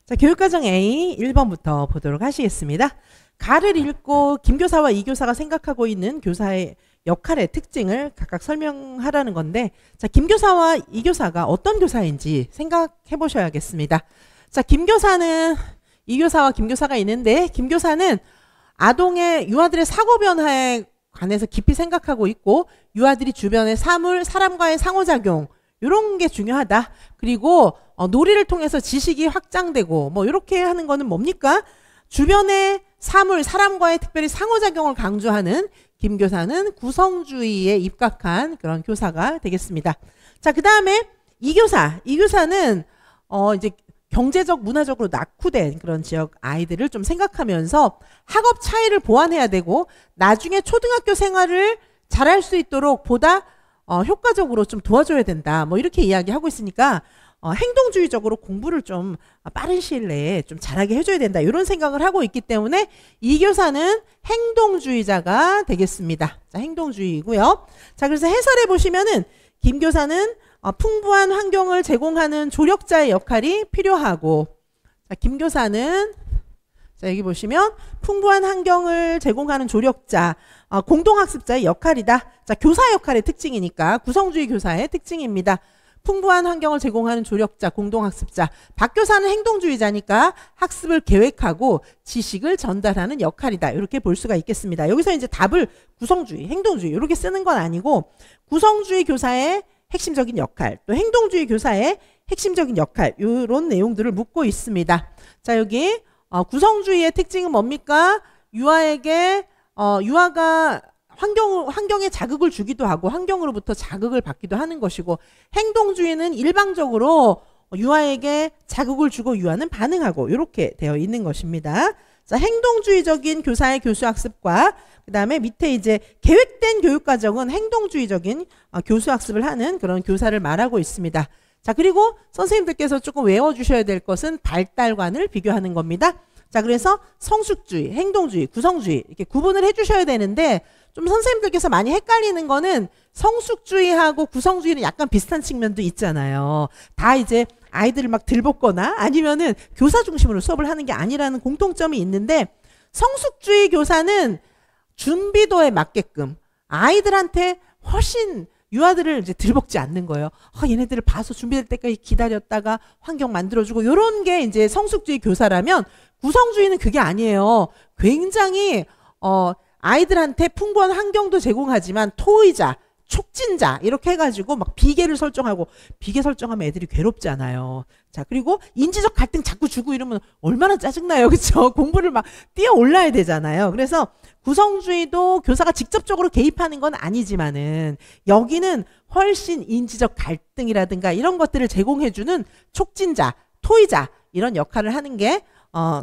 자, 교육과정 A 1번부터 보도록 하시겠습니다. 가를 읽고 김교사와 이교사가 생각하고 있는 교사의 역할의 특징을 각각 설명하라는 건데, 자, 김교사와 이교사가 어떤 교사인지 생각해 보셔야겠습니다. 자, 김교사는 이교사와 김교사가 있는데, 김교사는 아동의 유아들의 사고 변화에 관해서 깊이 생각하고 있고, 유아들이 주변의 사물, 사람과의 상호작용 이런 게 중요하다. 그리고 놀이를 통해서 지식이 확장되고 뭐 이렇게 하는 거는 뭡니까? 주변의 사물, 사람과의 특별히 상호작용을 강조하는 김교사는 구성주의에 입각한 그런 교사가 되겠습니다. 자, 그 다음에 이교사는 이제 경제적, 문화적으로 낙후된 그런 지역 아이들을 좀 생각하면서 학업 차이를 보완해야 되고 나중에 초등학교 생활을 잘할 수 있도록 보다 효과적으로 좀 도와줘야 된다. 뭐 이렇게 이야기하고 있으니까 행동주의적으로 공부를 좀 빠른 시일 내에 좀 잘하게 해줘야 된다. 이런 생각을 하고 있기 때문에 이 교사는 행동주의자가 되겠습니다. 자, 행동주의이고요. 자, 그래서 해설해 보시면은 김 교사는 풍부한 환경을 제공하는 조력자의 역할이 필요하고, 자, 김 교사는 자, 여기 보시면 풍부한 환경을 제공하는 조력자, 공동학습자의 역할이다. 자, 교사 역할의 특징이니까 구성주의 교사의 특징입니다. 풍부한 환경을 제공하는 조력자, 공동학습자. 박 교사는 행동주의자니까 학습을 계획하고 지식을 전달하는 역할이다. 이렇게 볼 수가 있겠습니다. 여기서 이제 답을 구성주의, 행동주의 이렇게 쓰는 건 아니고 구성주의 교사의 핵심적인 역할, 또 행동주의 교사의 핵심적인 역할 이런 내용들을 묻고 있습니다. 자, 여기 구성주의의 특징은 뭡니까? 유아에게 유아가 환경에 자극을 주기도 하고 환경으로부터 자극을 받기도 하는 것이고, 행동주의는 일방적으로 유아에게 자극을 주고 유아는 반응하고 이렇게 되어 있는 것입니다. 자, 행동주의적인 교사의 교수학습과 그 다음에 밑에 이제 계획된 교육과정은 행동주의적인 교수학습을 하는 그런 교사를 말하고 있습니다. 자, 그리고 선생님들께서 조금 외워주셔야 될 것은 발달관을 비교하는 겁니다. 자, 그래서 성숙주의, 행동주의, 구성주의 이렇게 구분을 해주셔야 되는데, 좀 선생님들께서 많이 헷갈리는 거는 성숙주의하고 구성주의는 약간 비슷한 측면도 있잖아요. 다 이제 아이들을 막 들볶거나 아니면은 교사 중심으로 수업을 하는 게 아니라는 공통점이 있는데, 성숙주의 교사는 준비도에 맞게끔 아이들한테 훨씬 유아들을 이제 들볶지 않는 거예요. 얘네들을 봐서 준비될 때까지 기다렸다가 환경 만들어주고 이런 게 이제 성숙주의 교사라면, 구성주의는 그게 아니에요. 굉장히 아이들한테 풍부한 환경도 제공하지만 토의자, 촉진자 이렇게 해가지고 막 비계를 설정하고, 비계 설정하면 애들이 괴롭잖아요. 자, 그리고 인지적 갈등 자꾸 주고 이러면 얼마나 짜증나요. 그렇죠? 공부를 막 뛰어 올라야 되잖아요. 그래서 구성주의도 교사가 직접적으로 개입하는 건 아니지만은 여기는 훨씬 인지적 갈등이라든가 이런 것들을 제공해주는 촉진자, 토의자 이런 역할을 하는 게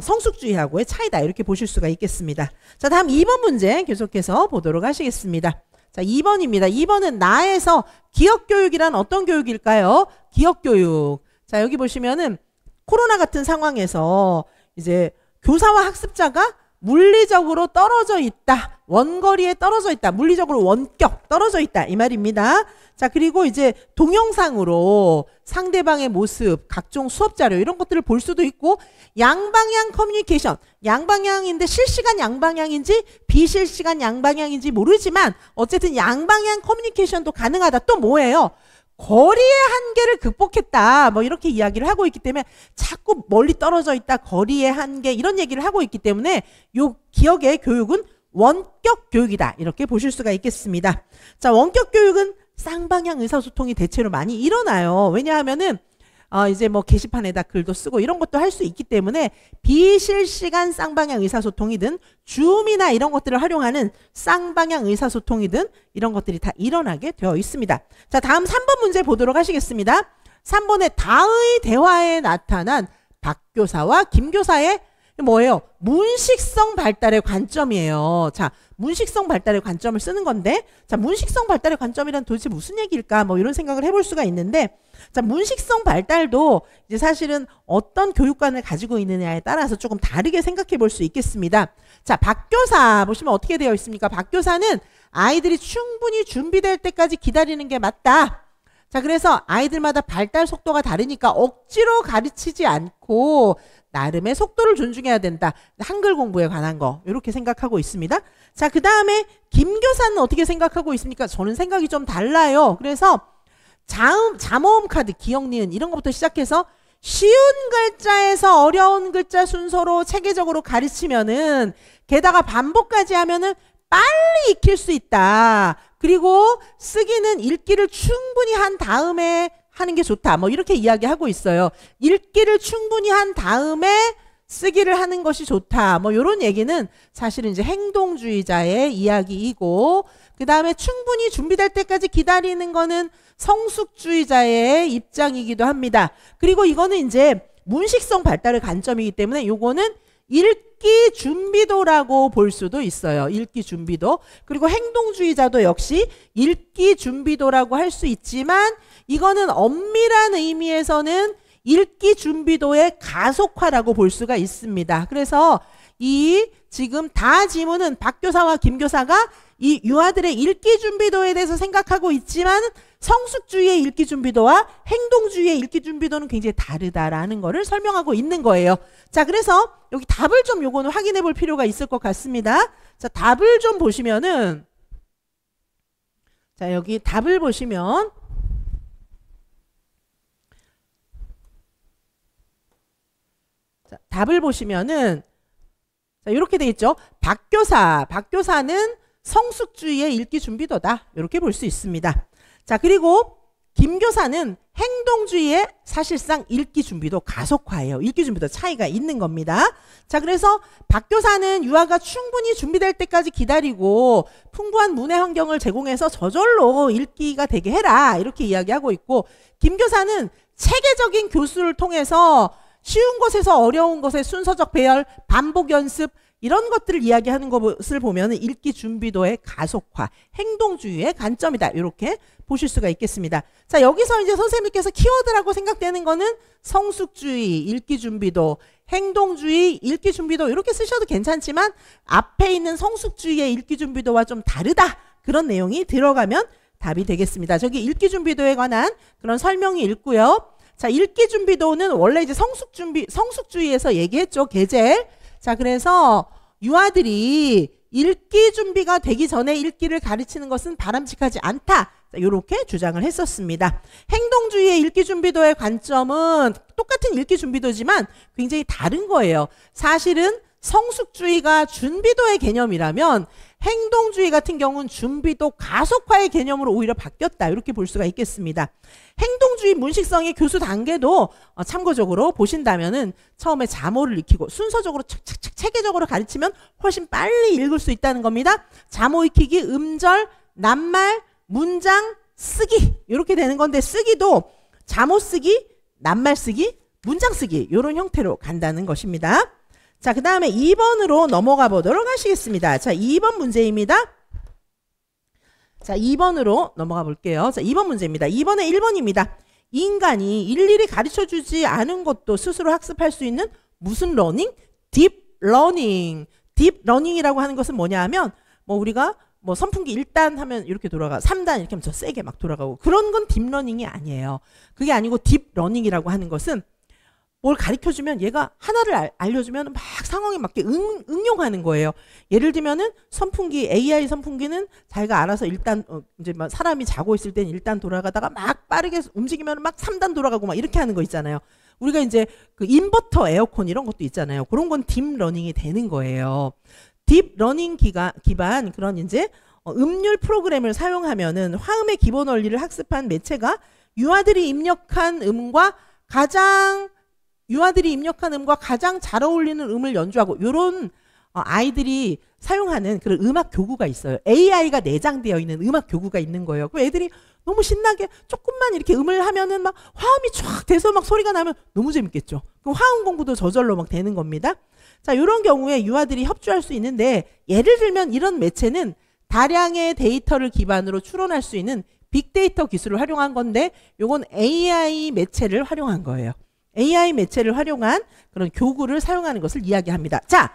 성숙주의하고의 차이다. 이렇게 보실 수가 있겠습니다. 자, 다음 2번 문제 계속해서 보도록 하시겠습니다. 자, 2번입니다. 2번은 나에서 기억교육이란 어떤 교육일까요? 기억교육. 자, 여기 보시면은 코로나 같은 상황에서 이제 교사와 학습자가 물리적으로 떨어져 있다. 원거리에 떨어져 있다. 물리적으로 원격 떨어져 있다. 이 말입니다. 자, 그리고 이제 동영상으로 상대방의 모습, 각종 수업 자료 이런 것들을 볼 수도 있고, 양방향 커뮤니케이션, 양방향인데 실시간 양방향인지 비실시간 양방향인지 모르지만 어쨌든 양방향 커뮤니케이션도 가능하다. 또 뭐예요? 거리의 한계를 극복했다. 뭐 이렇게 이야기를 하고 있기 때문에 자꾸 멀리 떨어져 있다. 거리의 한계 이런 얘기를 하고 있기 때문에 요 기억의 교육은 원격 교육이다. 이렇게 보실 수가 있겠습니다. 자, 원격 교육은 쌍방향 의사소통이 대체로 많이 일어나요. 왜냐하면은 이제 뭐 게시판에다 글도 쓰고 이런 것도 할 수 있기 때문에 비실시간 쌍방향 의사소통이든 줌이나 이런 것들을 활용하는 쌍방향 의사소통이든 이런 것들이 다 일어나게 되어 있습니다. 자, 다음 3번 문제 보도록 하시겠습니다. 3번에 다의 대화에 나타난 박 교사와 김 교사의 뭐예요? 문식성 발달의 관점이에요. 자, 문식성 발달의 관점을 쓰는 건데, 자, 문식성 발달의 관점이란 도대체 무슨 얘기일까? 뭐 이런 생각을 해볼 수가 있는데, 자, 문식성 발달도 이제 사실은 어떤 교육관을 가지고 있느냐에 따라서 조금 다르게 생각해 볼 수 있겠습니다. 자, 박 교사 보시면 어떻게 되어 있습니까? 박 교사는 아이들이 충분히 준비될 때까지 기다리는 게 맞다. 자, 그래서 아이들마다 발달 속도가 다르니까 억지로 가르치지 않고 나름의 속도를 존중해야 된다. 한글 공부에 관한 거 이렇게 생각하고 있습니다. 자, 그 다음에 김교사는 어떻게 생각하고 있습니까? 저는 생각이 좀 달라요. 그래서 자모음 카드, 기억, 니은 이런 것부터 시작해서 쉬운 글자에서 어려운 글자 순서로 체계적으로 가르치면은, 게다가 반복까지 하면은 빨리 익힐 수 있다. 그리고 쓰기는 읽기를 충분히 한 다음에 하는 게 좋다. 뭐 이렇게 이야기하고 있어요. 읽기를 충분히 한 다음에 쓰기를 하는 것이 좋다. 뭐 이런 얘기는 사실은 이제 행동주의자의 이야기이고, 그 다음에 충분히 준비될 때까지 기다리는 거는 성숙주의자의 입장이기도 합니다. 그리고 이거는 이제 문식성 발달의 관점이기 때문에 요거는 읽기 준비도라고 볼 수도 있어요. 읽기 준비도. 그리고 행동주의자도 역시 읽기 준비도라고 할 수 있지만, 이거는 엄밀한 의미에서는 읽기 준비도의 가속화라고 볼 수가 있습니다. 그래서 이 지금 다 지문은 박 교사와 김 교사가 이 유아들의 읽기 준비도에 대해서 생각하고 있지만, 성숙주의의 읽기 준비도와 행동주의의 읽기 준비도는 굉장히 다르다라는 거를 설명하고 있는 거예요. 자, 그래서 여기 답을 좀 요거는 확인해 볼 필요가 있을 것 같습니다. 자, 답을 좀 보시면은, 자, 여기 답을 보시면, 자, 답을 보시면은, 자, 이렇게 돼 있죠. 박교사는 성숙주의의 읽기 준비도다. 이렇게 볼 수 있습니다. 자, 그리고 김교사는 행동주의의 사실상 읽기 준비도 가속화예요. 읽기 준비도 차이가 있는 겁니다. 자, 그래서 박교사는 유아가 충분히 준비될 때까지 기다리고 풍부한 문해 환경을 제공해서 저절로 읽기가 되게 해라. 이렇게 이야기하고 있고, 김교사는 체계적인 교수를 통해서 쉬운 것에서 어려운 것의 순서적 배열, 반복 연습 이런 것들을 이야기하는 것을 보면 읽기 준비도의 가속화, 행동주의의 관점이다. 이렇게 보실 수가 있겠습니다. 자, 여기서 이제 선생님께서 키워드라고 생각되는 거는 성숙주의, 읽기 준비도, 행동주의, 읽기 준비도 이렇게 쓰셔도 괜찮지만, 앞에 있는 성숙주의의 읽기 준비도와 좀 다르다. 그런 내용이 들어가면 답이 되겠습니다. 저기 읽기 준비도에 관한 그런 설명이 있고요. 자, 읽기 준비도는 원래 이제 성숙주의에서 얘기했죠. 계제. 자, 그래서 유아들이 읽기 준비가 되기 전에 읽기를 가르치는 것은 바람직하지 않다. 이렇게 주장을 했었습니다. 행동주의의 읽기 준비도의 관점은 똑같은 읽기 준비도지만 굉장히 다른 거예요. 사실은 성숙주의가 준비도의 개념이라면 행동주의 같은 경우는 준비도 가속화의 개념으로 오히려 바뀌었다. 이렇게 볼 수가 있겠습니다. 행동주의 문식성의 교수 단계도 참고적으로 보신다면은 처음에 자모를 익히고 순서적으로 착착착 체계적으로 가르치면 훨씬 빨리 읽을 수 있다는 겁니다. 자모 익히기, 음절, 낱말, 문장, 쓰기 이렇게 되는 건데, 쓰기도 자모 쓰기, 낱말 쓰기, 문장 쓰기 이런 형태로 간다는 것입니다. 자, 그 다음에 2번으로 넘어가 보도록 하시겠습니다. 자, 2번 문제입니다. 자, 2번으로 넘어가 볼게요. 자, 2번 문제입니다. 2번에 1번입니다. 인간이 일일이 가르쳐주지 않은 것도 스스로 학습할 수 있는 무슨 러닝? 딥 러닝. 딥 러닝이라고 하는 것은 뭐냐 하면, 뭐 우리가 뭐 선풍기 1단 하면 이렇게 돌아가, 3단 이렇게 하면 더 세게 막 돌아가고, 그런 건 딥 러닝이 아니에요. 그게 아니고 딥 러닝이라고 하는 것은 뭘 가르쳐주면 얘가 하나를 알려주면 막 상황에 맞게 응용하는 거예요. 예를 들면은 선풍기, AI 선풍기는 자기가 알아서 일단 이제 막 사람이 자고 있을 땐 일단 돌아가다가 막 빠르게 움직이면 막 3단 돌아가고 막 이렇게 하는 거 있잖아요. 우리가 이제 그 인버터 에어컨 이런 것도 있잖아요. 그런 건 딥 러닝이 되는 거예요. 딥 러닝 기반 그런 이제 음률 프로그램을 사용하면은 화음의 기본 원리를 학습한 매체가 유아들이 입력한 음과 가장 잘 어울리는 음을 연주하고, 이런 아이들이 사용하는 그런 음악 교구가 있어요. AI가 내장되어 있는 음악 교구가 있는 거예요. 그 애들이 너무 신나게 조금만 이렇게 음을 하면은 막 화음이 쫙 돼서 막 소리가 나면 너무 재밌겠죠. 그럼 화음 공부도 저절로 막 되는 겁니다. 자, 이런 경우에 유아들이 협조할 수 있는데, 예를 들면 이런 매체는 다량의 데이터를 기반으로 추론할 수 있는 빅데이터 기술을 활용한 건데, 요건 AI 매체를 활용한 거예요. AI 매체를 활용한 그런 교구를 사용하는 것을 이야기합니다. 자,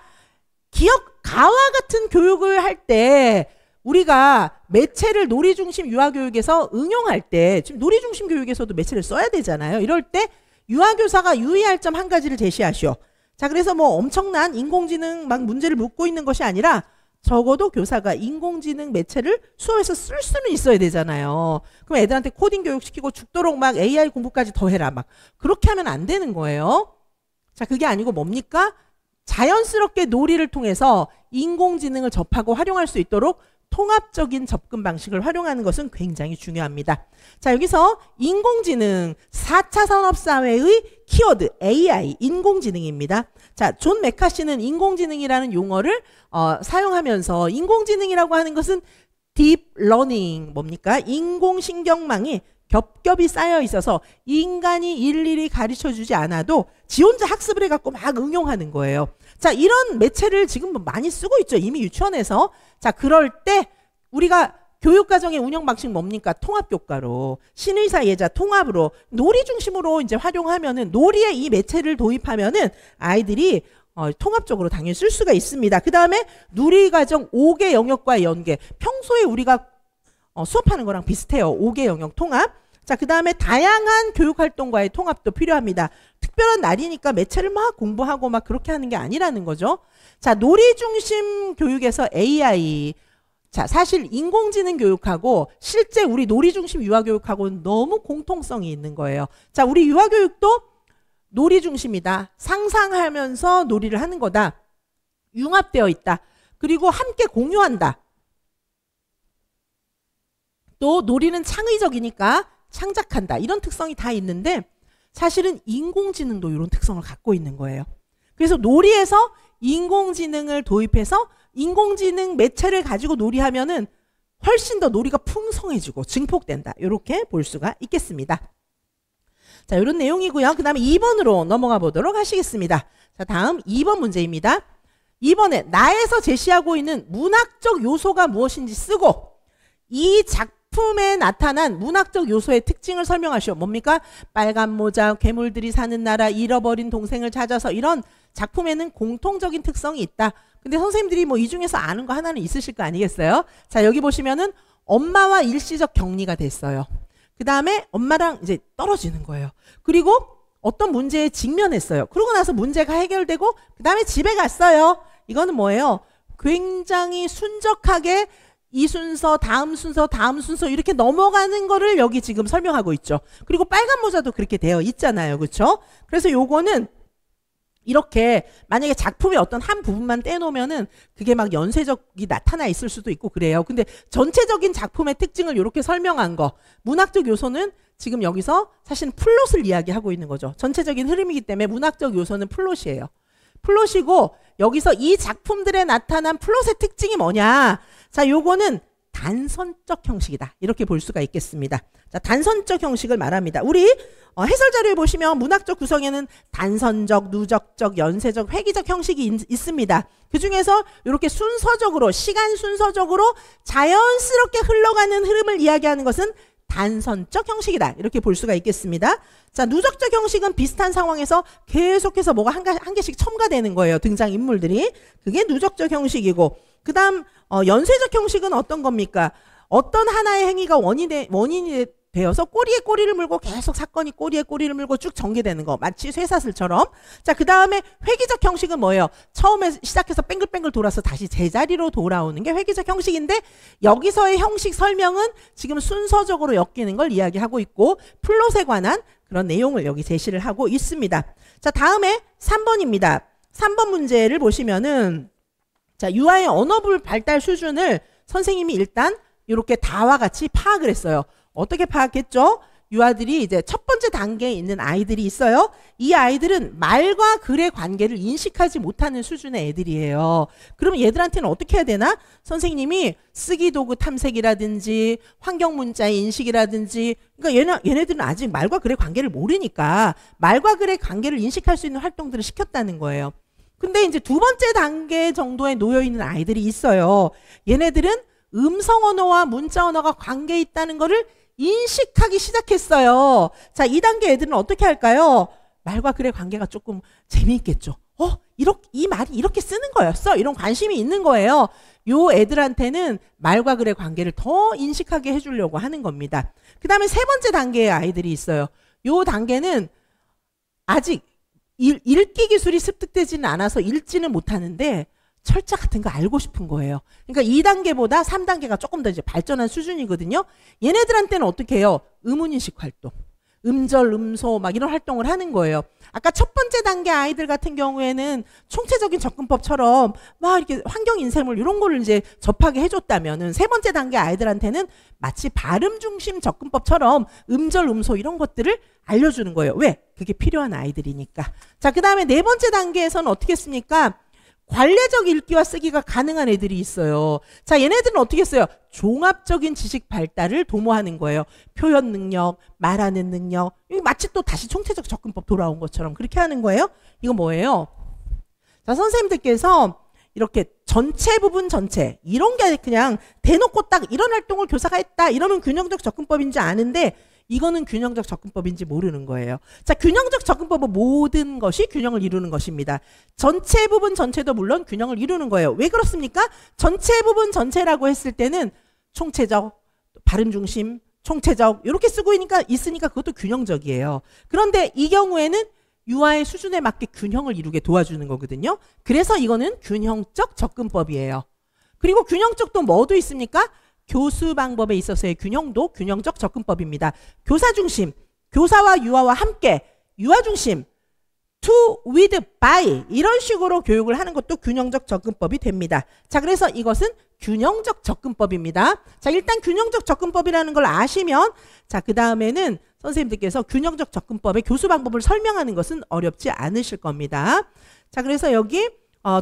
가와 같은 교육을 할 때 우리가 매체를 놀이중심 유아교육에서 응용할 때, 지금 놀이중심 교육에서도 매체를 써야 되잖아요. 이럴 때 유아교사가 유의할 점 한 가지를 제시하시오. 자, 그래서 뭐 엄청난 인공지능 막 문제를 묻고 있는 것이 아니라 적어도 교사가 인공지능 매체를 수업에서 쓸 수는 있어야 되잖아요. 그럼 애들한테 코딩 교육시키고 죽도록 막 AI 공부까지 더 해라. 막 그렇게 하면 안 되는 거예요. 자, 그게 아니고 뭡니까? 자연스럽게 놀이를 통해서 인공지능을 접하고 활용할 수 있도록 통합적인 접근 방식을 활용하는 것은 굉장히 중요합니다. 자, 여기서 인공지능 4차 산업사회의 키워드 AI, 인공지능입니다. 자, 존 메카시는 인공지능이라는 용어를 사용하면서 인공지능이라고 하는 것은 딥 러닝, 뭡니까? 인공신경망이 겹겹이 쌓여 있어서 인간이 일일이 가르쳐주지 않아도 지 혼자 학습을 해갖고 막 응용하는 거예요. 자, 이런 매체를 지금 많이 쓰고 있죠. 이미 유치원에서. 자, 그럴 때 우리가 교육과정의 운영 방식 뭡니까? 통합교과로, 신의사 예자 통합으로, 놀이 중심으로 이제 활용하면은, 놀이에 이 매체를 도입하면은 아이들이 통합적으로 당연히 쓸 수가 있습니다. 그 다음에 누리과정 5개 영역과의 연계. 평소에 우리가 수업하는 거랑 비슷해요. 5개 영역 통합. 자, 그 다음에 다양한 교육활동과의 통합도 필요합니다. 특별한 날이니까 매체를 막 공부하고 막 그렇게 하는 게 아니라는 거죠. 자, 놀이 중심 교육에서 AI. 자, 사실 인공지능 교육하고 실제 우리 놀이 중심 유아교육하고는 너무 공통성이 있는 거예요. 자, 우리 유아교육도 놀이 중심이다. 상상하면서 놀이를 하는 거다. 융합되어 있다. 그리고 함께 공유한다. 또 놀이는 창의적이니까 창작한다. 이런 특성이 다 있는데 사실은 인공지능도 이런 특성을 갖고 있는 거예요. 그래서 놀이에서 인공지능을 도입해서 인공지능 매체를 가지고 놀이하면은 훨씬 더 놀이가 풍성해지고 증폭된다. 이렇게 볼 수가 있겠습니다. 자, 이런 내용이고요. 그 다음에 2번으로 넘어가 보도록 하시겠습니다. 자, 다음 2번 문제입니다. 2번에 나에서 제시하고 있는 문학적 요소가 무엇인지 쓰고 이 작품에 나타난 문학적 요소의 특징을 설명하시오. 뭡니까? 빨간 모자, 괴물들이 사는 나라, 잃어버린 동생을 찾아서, 이런 작품에는 공통적인 특성이 있다. 근데 선생님들이 뭐 이 중에서 아는 거 하나는 있으실 거 아니겠어요? 자, 여기 보시면은 엄마와 일시적 격리가 됐어요. 그 다음에 엄마랑 이제 떨어지는 거예요. 그리고 어떤 문제에 직면했어요. 그러고 나서 문제가 해결되고 그 다음에 집에 갔어요. 이거는 뭐예요? 굉장히 순적하게 이 순서, 다음 순서, 다음 순서 이렇게 넘어가는 거를 여기 지금 설명하고 있죠. 그리고 빨간 모자도 그렇게 되어 있잖아요. 그렇죠? 그래서 요거는 이렇게 만약에 작품의 어떤 한 부분만 떼놓으면은 그게 막 연쇄적이 나타나 있을 수도 있고 그래요. 근데 전체적인 작품의 특징을 이렇게 설명한 거, 문학적 요소는 지금 여기서 사실은 플롯을 이야기하고 있는 거죠. 전체적인 흐름이기 때문에 문학적 요소는 플롯이에요. 플롯이고 여기서 이 작품들에 나타난 플롯의 특징이 뭐냐? 자, 요거는 단선적 형식이다. 이렇게 볼 수가 있겠습니다. 자, 단선적 형식을 말합니다. 우리 해설 자료에 보시면 문학적 구성에는 단선적, 누적적, 연쇄적, 회귀적 형식이 있습니다. 그 중에서 이렇게 순서적으로, 시간 순서적으로 자연스럽게 흘러가는 흐름을 이야기하는 것은 단선적 형식이다. 이렇게 볼 수가 있겠습니다. 자, 누적적 형식은 비슷한 상황에서 계속해서 뭐가 한 개씩 첨가되는 거예요. 등장인물들이. 그게 누적적 형식이고, 그 다음 연쇄적 형식은 어떤 겁니까? 어떤 하나의 행위가 원인이 되어서 꼬리에 꼬리를 물고 계속 사건이 꼬리에 꼬리를 물고 쭉 전개되는 거. 마치 쇠사슬처럼. 자, 그 다음에 회귀적 형식은 뭐예요? 처음에 시작해서 뱅글뱅글 돌아서 다시 제자리로 돌아오는 게 회귀적 형식인데 여기서의 형식 설명은 지금 순서적으로 엮이는 걸 이야기하고 있고 플롯에 관한 그런 내용을 여기 제시를 하고 있습니다. 자, 다음에 3번입니다. 3번 문제를 보시면은 자, 유아의 언어불 발달 수준을 선생님이 일단 이렇게 다와 같이 파악을 했어요. 어떻게 파악했죠? 유아들이 이제 첫 번째 단계에 있는 아이들이 있어요. 이 아이들은 말과 글의 관계를 인식하지 못하는 수준의 애들이에요. 그러면 얘들한테는 어떻게 해야 되나? 선생님이 쓰기 도구 탐색이라든지 환경 문자의 인식이라든지, 그러니까 얘네들은 아직 말과 글의 관계를 모르니까 말과 글의 관계를 인식할 수 있는 활동들을 시켰다는 거예요. 근데 이제 두 번째 단계 정도에 놓여 있는 아이들이 있어요. 얘네들은 음성 언어와 문자 언어가 관계 있다는 거를 인식하기 시작했어요. 자, 이 단계 애들은 어떻게 할까요? 말과 글의 관계가 조금 재미있겠죠. 이 말이 이렇게 쓰는 거였어. 이런 관심이 있는 거예요. 요 애들한테는 말과 글의 관계를 더 인식하게 해주려고 하는 겁니다. 그 다음에 세 번째 단계의 아이들이 있어요. 요 단계는 아직 읽기 기술이 습득되지는 않아서 읽지는 못하는데 철자 같은 거 알고 싶은 거예요. 그러니까 2단계보다 3단계가 조금 더 이제 발전한 수준이거든요. 얘네들한테는 어떻게 해요? 의문인식 활동. 음절, 음소 막 이런 활동을 하는 거예요. 아까 첫 번째 단계 아이들 같은 경우에는 총체적인 접근법처럼 막 이렇게 환경 인쇄물 이런 거를 이제 접하게 해줬다면은 세 번째 단계 아이들한테는 마치 발음 중심 접근법처럼 음절, 음소 이런 것들을 알려주는 거예요. 왜? 그게 필요한 아이들이니까. 자, 그 다음에 네 번째 단계에서는 어떻게 했습니까? 관례적 읽기와 쓰기가 가능한 애들이 있어요. 자, 얘네들은 어떻게 했어요? 종합적인 지식 발달을 도모하는 거예요. 표현 능력, 말하는 능력. 이거 마치 또 다시 총체적 접근법 돌아온 것처럼 그렇게 하는 거예요. 이거 뭐예요? 자, 선생님들께서 이렇게 전체 부분 전체 이런 게 그냥 대놓고 딱 이런 활동을 교사가 했다 이러면 균형적 접근법인지 아는데 이거는 균형적 접근법인지 모르는 거예요. 자, 균형적 접근법은 모든 것이 균형을 이루는 것입니다. 전체 부분 전체도 물론 균형을 이루는 거예요. 왜 그렇습니까? 전체 부분 전체라고 했을 때는 총체적, 발음 중심, 총체적 이렇게 쓰고 있으니까 그것도 균형적이에요. 그런데 이 경우에는 유아의 수준에 맞게 균형을 이루게 도와주는 거거든요. 그래서 이거는 균형적 접근법이에요. 그리고 균형적도 뭐도 있습니까? 교수 방법에 있어서의 균형도 균형적 접근법입니다. 교사 중심, 교사와 유아와 함께, 유아 중심, to, with, by 이런 식으로 교육을 하는 것도 균형적 접근법이 됩니다. 자, 그래서 이것은 균형적 접근법입니다. 자, 일단 균형적 접근법이라는 걸 아시면 자, 그 다음에는 선생님들께서 균형적 접근법의 교수 방법을 설명하는 것은 어렵지 않으실 겁니다. 자, 그래서 여기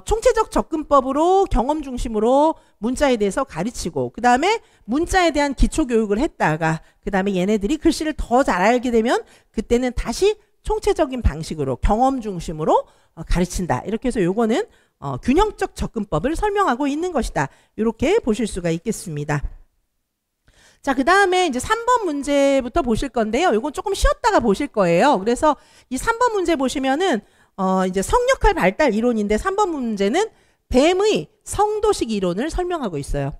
총체적 접근법으로 경험 중심으로 문자에 대해서 가르치고 그 다음에 문자에 대한 기초 교육을 했다가 그 다음에 얘네들이 글씨를 더 잘 알게 되면 그때는 다시 총체적인 방식으로 경험 중심으로 가르친다. 이렇게 해서 요거는 균형적 접근법을 설명하고 있는 것이다. 이렇게 보실 수가 있겠습니다. 자, 그 다음에 이제 3번 문제부터 보실 건데요. 요건 조금 쉬었다가 보실 거예요. 그래서 이 3번 문제 보시면은 이제 성역할 발달 이론인데 3번 문제는 뱀의 성도식 이론을 설명하고 있어요.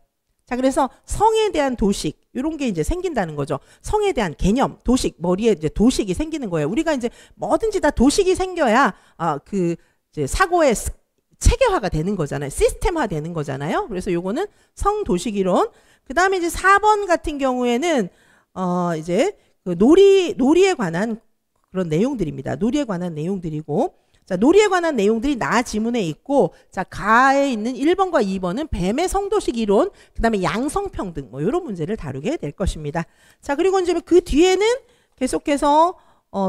자, 그래서 성에 대한 도식 이런 게 이제 생긴다는 거죠. 성에 대한 개념, 도식, 머리에 이제 도식이 생기는 거예요. 우리가 이제 뭐든지 다 도식이 생겨야 그 이제 사고의 체계화가 되는 거잖아요. 시스템화 되는 거잖아요. 그래서 요거는 성도식 이론. 그다음에 이제 4번 같은 경우에는 이제 그 놀이에 관한 그런 내용들입니다. 놀이에 관한 내용들이고 자, 놀이에 관한 내용들이 나 지문에 있고 자, 가에 있는 1번과 2번은 뱀의 성도식 이론, 그다음에 양성평등 뭐 이런 문제를 다루게 될 것입니다. 자, 그리고 이제 그 뒤에는 계속해서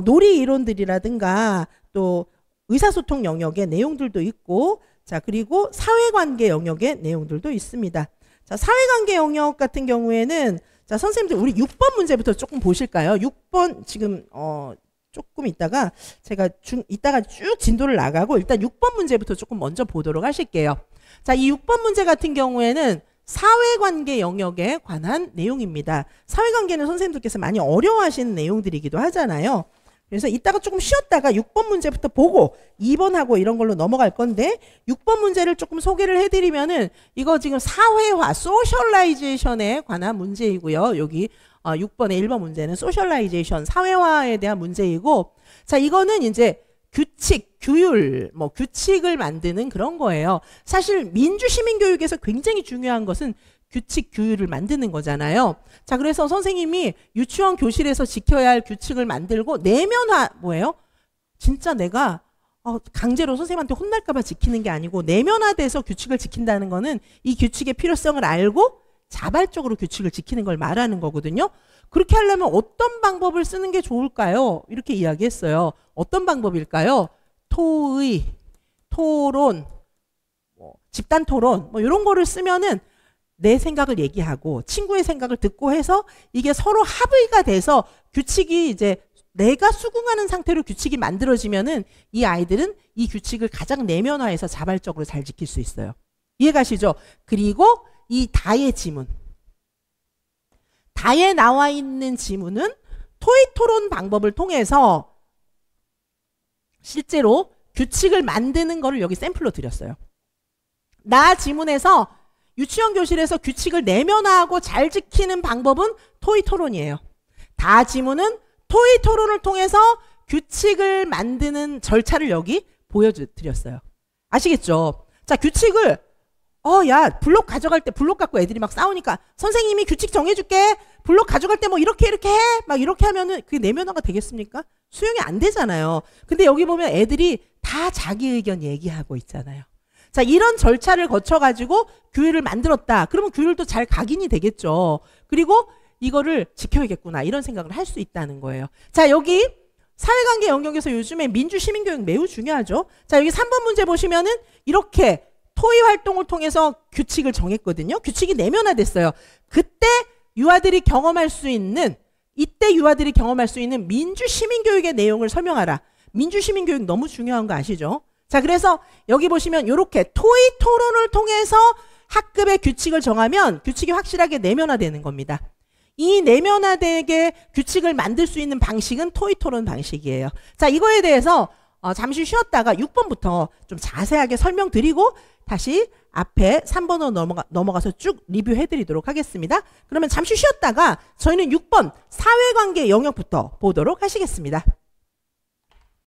놀이 이론들이라든가 또 의사소통 영역의 내용들도 있고 자, 그리고 사회관계 영역의 내용들도 있습니다. 자, 사회관계 영역 같은 경우에는 자, 선생님들 우리 6번 문제부터 조금 보실까요? 6번 지금 조금 있다가 제가 이따가 쭉 진도를 나가고 일단 6번 문제부터 조금 먼저 보도록 하실게요. 자, 이 6번 문제 같은 경우에는 사회관계 영역에 관한 내용입니다. 사회관계는 선생님들께서 많이 어려워하시는 내용들이기도 하잖아요. 그래서 이따가 조금 쉬었다가 6번 문제부터 보고 2번하고 이런 걸로 넘어갈 건데 6번 문제를 조금 소개를 해드리면은 이거 지금 사회화, 소셜라이제이션에 관한 문제이고요. 여기 6번의 1번 문제는 소셜라이제이션, 사회화에 대한 문제이고 자, 이거는 이제 규칙, 규율, 뭐 규칙을 만드는 그런 거예요. 사실 민주시민교육에서 굉장히 중요한 것은 규칙, 규율을 만드는 거잖아요. 자, 그래서 선생님이 유치원 교실에서 지켜야 할 규칙을 만들고 내면화 뭐예요? 진짜 내가 강제로 선생님한테 혼날까봐 지키는 게 아니고 내면화돼서 규칙을 지킨다는 거는 이 규칙의 필요성을 알고 자발적으로 규칙을 지키는 걸 말하는 거거든요. 그렇게 하려면 어떤 방법을 쓰는 게 좋을까요? 이렇게 이야기했어요. 어떤 방법일까요? 토의, 토론, 집단 토론 뭐 이런 거를 쓰면은 내 생각을 얘기하고 친구의 생각을 듣고 해서 이게 서로 합의가 돼서 규칙이 이제 내가 수긍하는 상태로 규칙이 만들어지면은 이 아이들은 이 규칙을 가장 내면화해서 자발적으로 잘 지킬 수 있어요. 이해가시죠? 그리고 이 다의 지문. 다에 나와 있는 지문은 토의 토론 방법을 통해서 실제로 규칙을 만드는 거를 여기 샘플로 드렸어요. 나 지문에서 유치원 교실에서 규칙을 내면화하고 잘 지키는 방법은 토의 토론이에요. 다 지문은 토의 토론을 통해서 규칙을 만드는 절차를 여기 보여드렸어요. 아시겠죠? 자, 규칙을 야, 블록 가져갈 때 블록 갖고 애들이 막 싸우니까 선생님이 규칙 정해줄게. 블록 가져갈 때 뭐 이렇게 해. 막 이렇게 하면은 그게 내면화가 되겠습니까? 수용이 안 되잖아요. 근데 여기 보면 애들이 다 자기 의견 얘기하고 있잖아요. 자, 이런 절차를 거쳐가지고 규율을 만들었다. 그러면 규율도 잘 각인이 되겠죠. 그리고 이거를 지켜야겠구나. 이런 생각을 할 수 있다는 거예요. 자, 여기 사회관계 영역에서 요즘에 민주 시민교육 매우 중요하죠. 자, 여기 3번 문제 보시면은 이렇게 토의 활동을 통해서 규칙을 정했거든요. 규칙이 내면화됐어요. 그때 유아들이 경험할 수 있는 민주 시민교육의 내용을 설명하라. 민주 시민교육 너무 중요한 거 아시죠? 자, 그래서 여기 보시면 이렇게 토의 토론을 통해서 학급의 규칙을 정하면 규칙이 확실하게 내면화되는 겁니다. 이 내면화되게 규칙을 만들 수 있는 방식은 토의 토론 방식이에요. 자, 이거에 대해서 잠시 쉬었다가 6번부터 좀 자세하게 설명드리고 다시 앞에 3번으로 넘어가서 쭉 리뷰해 드리도록 하겠습니다. 그러면 잠시 쉬었다가 저희는 6번 사회관계 영역부터 보도록 하시겠습니다.